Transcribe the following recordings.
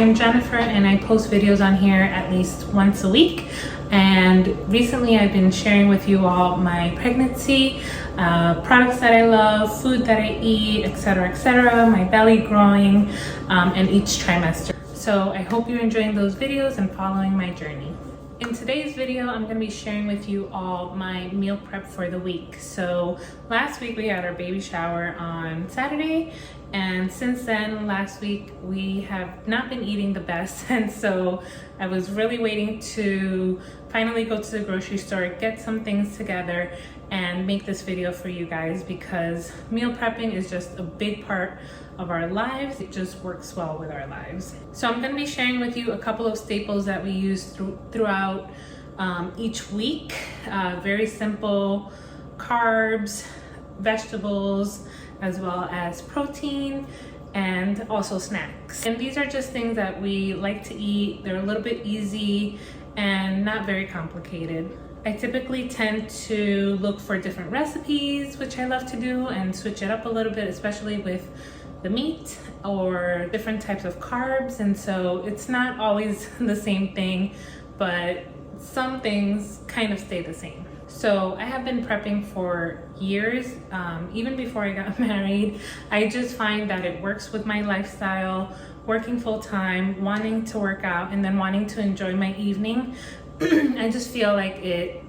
am Jennifer and I post videos on here at least once a week. And recently I've been sharing with you all my pregnancy, products that I love, food that I eat, etc., my belly growing, and each trimester. So I hope you're enjoying those videos and following my journey. In today's video, I'm going to be sharing with you all my meal prep for the week. So last week we had our baby shower on Saturday, and since then, last week, we have not been eating the best. And so I was really waiting to finally go to the grocery store, get some things together, and make this video for you guys, because meal prepping is just a big part of our lives. It just works well with our lives. So I'm going to be sharing with you a couple of staples that we use throughout each week. Very simple carbs, vegetables, as well as protein, and also snacks. And these are just things that we like to eat. They're a little bit easy and not very complicated. I typically tend to look for different recipes, which I love to do, and switch it up a little bit, especially with the meat or different types of carbs. And so it's not always the same thing, but some things kind of stay the same. So I have been prepping for years, even before I got married. I just find that it works with my lifestyle, working full time, wanting to work out, and then wanting to enjoy my evening. I just feel like it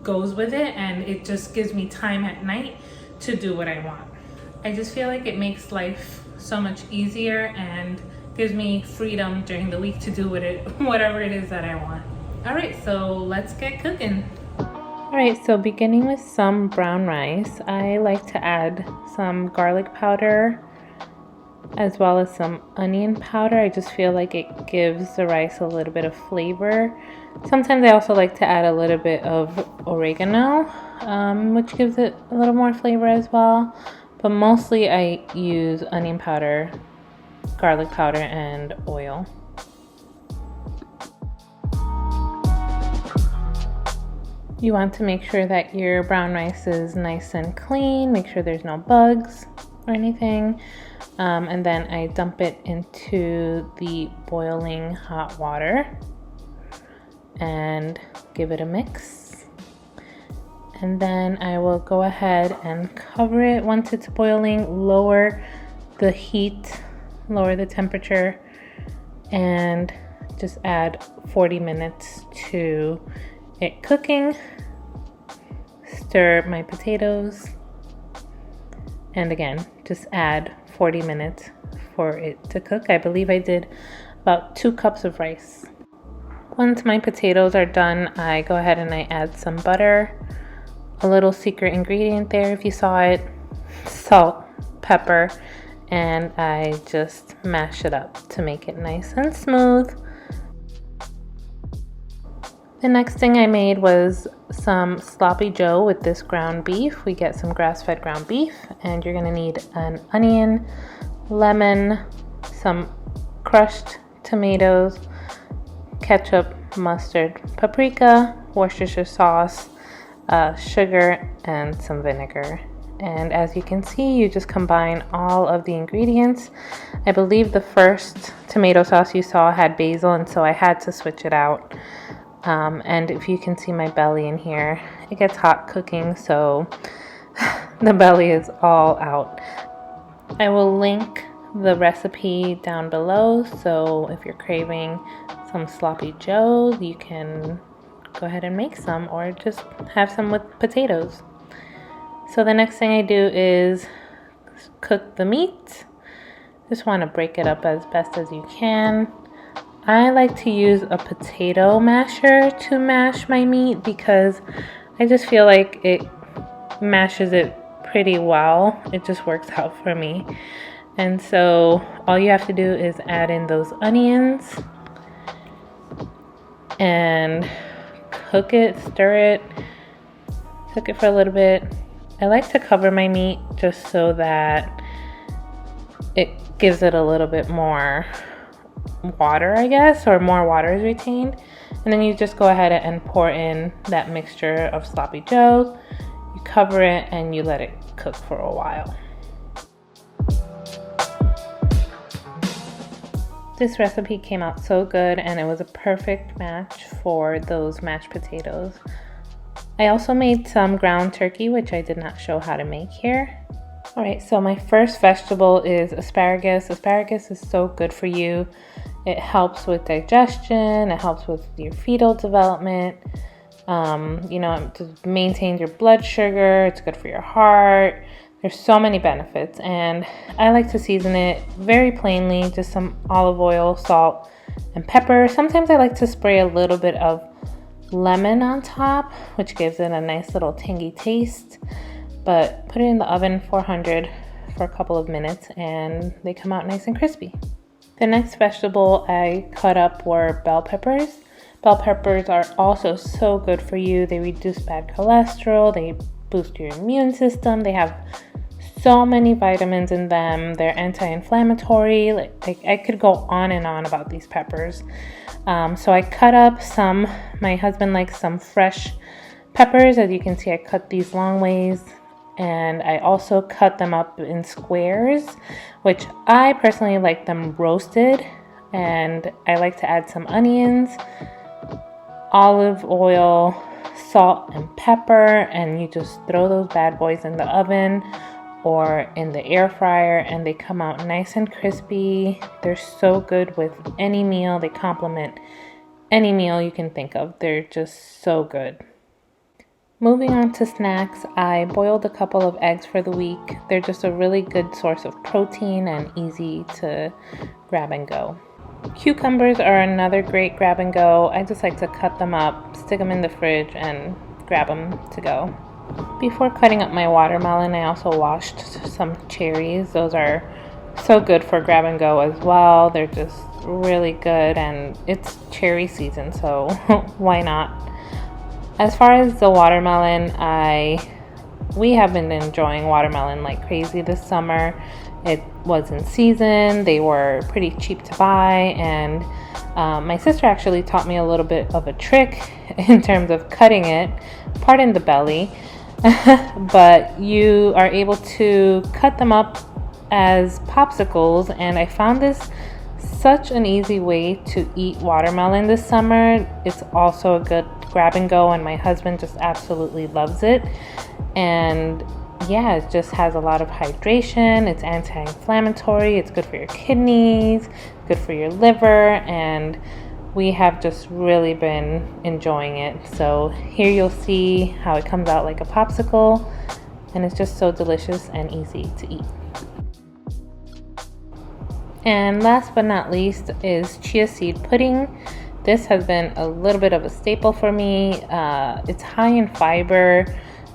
goes with it, and it just gives me time at night to do what I want. I just feel like it makes life so much easier and gives me freedom during the week to do whatever it is that I want. All right, so let's get cooking. All right, so beginning with some brown rice, I like to add some garlic powder as well as some onion powder. I just feel like it gives the rice a little bit of flavor. Sometimes I also like to add a little bit of oregano, which gives it a little more flavor as well. But mostly I use onion powder, garlic powder, and oil. You want to make sure that your brown rice is nice and clean. Make sure there's no bugs or anything. And then I dump it into the boiling hot water and give it a mix. And then I will go ahead and cover it once it's boiling, lower the heat, lower the temperature, and just add 40 minutes to it cooking. Stir my potatoes, and again, just add 40 minutes for it to cook. I believe I did about 2 cups of rice. Once my potatoes are done, I go ahead and I add some butter, a little secret ingredient there if you saw it, salt, pepper, and I just mash it up to make it nice and smooth. The next thing I made was some sloppy joe with this ground beef. We get some grass-fed ground beef, and you're gonna need an onion, lemon, some crushed tomatoes, ketchup, mustard, paprika, Worcestershire sauce, sugar, and some vinegar. And as you can see, you just combine all of the ingredients. I believe the first tomato sauce you saw had basil, and so I had to switch it out. And if you can see my belly in here, it gets hot cooking, so the belly is all out. I will link the recipe down below, so if you're craving some sloppy joe, you can go ahead and make some, or just have some with potatoes. So the next thing I do is cook the meat. Just want to break it up as best as you can. I like to use a potato masher to mash my meat because I just feel like it mashes it pretty well. It just works out for me. And so all you have to do is add in those onions and cook it, stir it, cook it for a little bit. I like to cover my meat just so that it gives it a little bit more water, I guess, or more water is retained. And then you just go ahead and pour in that mixture of sloppy joe. You cover it and you let it cook for a while. This recipe came out so good, and it was a perfect match for those mashed potatoes. I also made some ground turkey, which I did not show how to make here. Alright, so my first vegetable is asparagus. Asparagus is so good for you. It helps with digestion, it helps with your fetal development. It maintains your blood sugar, it's good for your heart. There's so many benefits, and I like to season it very plainly, just some olive oil, salt, and pepper. Sometimes I like to spray a little bit of lemon on top, which gives it a nice little tangy taste. But put it in the oven 400 for a couple of minutes, and they come out nice and crispy. The next vegetable I cut up were bell peppers. Bell peppers are also so good for you. They reduce bad cholesterol, they boost your immune system, they have so many vitamins in them, they're anti-inflammatory. I could go on and on about these peppers. So I cut up some. My husband likes some fresh peppers. As you can see, I cut these long ways, and I also cut them up in squares, which I personally like them roasted, and I like to add some onions, olive oil, salt, and pepper, and you just throw those bad boys in the oven or in the air fryer, and they come out nice and crispy. They're so good with any meal. They complement any meal you can think of. They're just so good. Moving on to snacks, I boiled a couple of eggs for the week. They're just a really good source of protein and easy to grab and go. Cucumbers are another great grab and go. I just like to cut them up, stick them in the fridge, and grab them to go. Before cutting up my watermelon, I also washed some cherries. Those are so good for grab and go as well. They're just really good, and it's cherry season, so why not? As far as the watermelon, we have been enjoying watermelon like crazy this summer. It was in season, they were pretty cheap to buy, and my sister actually taught me a little bit of a trick in terms of cutting it, pardon the belly, but you are able to cut them up as popsicles, and I found this such an easy way to eat watermelon this summer. It's also a good grab and go, and my husband just absolutely loves it. And yeah, it just has a lot of hydration, it's anti-inflammatory, it's good for your kidneys, good for your liver, and we have just really been enjoying it. So here you'll see how it comes out like a popsicle, and it's just so delicious and easy to eat. And last but not least is chia seed pudding. This has been a little bit of a staple for me. It's high in fiber.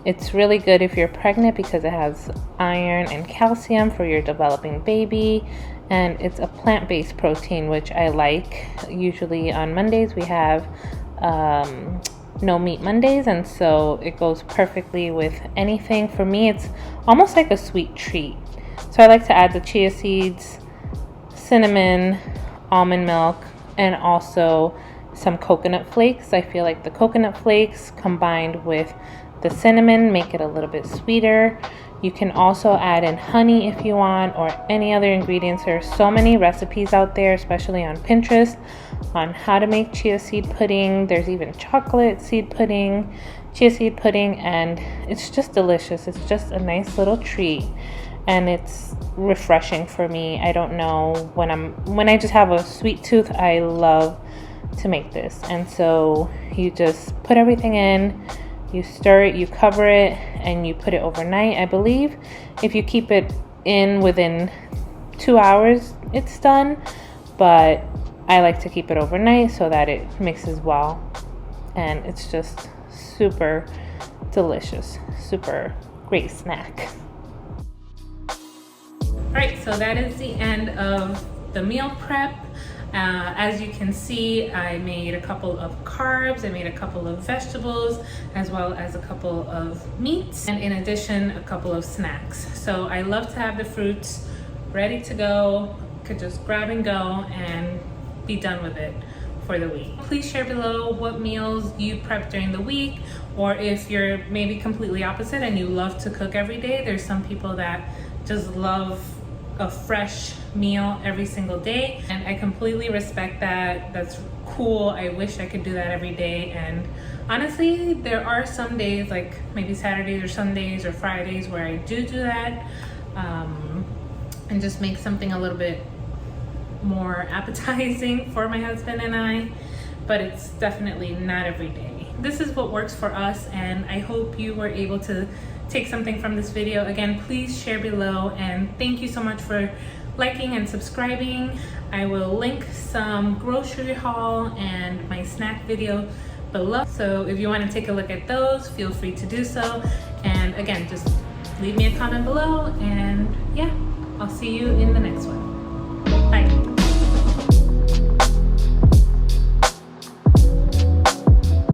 It's really good if you're pregnant because it has iron and calcium for your developing baby. And it's a plant-based protein, which I like. Usually on Mondays we have no meat Mondays, and so it goes perfectly with anything. For me, it's almost like a sweet treat. So I like to add the chia seeds, cinnamon, almond milk, and also some coconut flakes. I feel like the coconut flakes combined with the cinnamon make it a little bit sweeter. You can also add in honey if you want, or any other ingredients. There are so many recipes out there, especially on Pinterest, on how to make chia seed pudding. There's even chocolate seed pudding, chia seed pudding, and it's just delicious. It's just a nice little treat, and it's refreshing for me. I don't know, when I just have a sweet tooth, I love to make this. And so you just put everything in, you stir it, you cover it, and you put it overnight. I believe if you keep it in within 2 hours, it's done, but I like to keep it overnight so that it mixes well, and it's just super delicious, super great snack. Alright, so that is the end of the meal prep. As you can see, I made a couple of carbs, I made a couple of vegetables, as well as a couple of meats, and in addition, a couple of snacks. So I love to have the fruits ready to go, could just grab and go and be done with it for the week. Please share below what meals you prep during the week, or if you're maybe completely opposite and you love to cook every day. There's some people that just love a fresh meal every single day, and I completely respect that. That's cool. I wish I could do that every day. And honestly, there are some days, like maybe Saturdays or Sundays or Fridays, where I do that, and just make something a little bit more appetizing for my husband and I, but it's definitely not every day. This is what works for us, and I hope you were able to take something from this video. Again, please share below, and thank you so much for liking and subscribing. I will link some grocery haul and my snack video below, so if you want to take a look at those, feel free to do so. And again, just leave me a comment below, and yeah, I'll see you in the next one. Bye.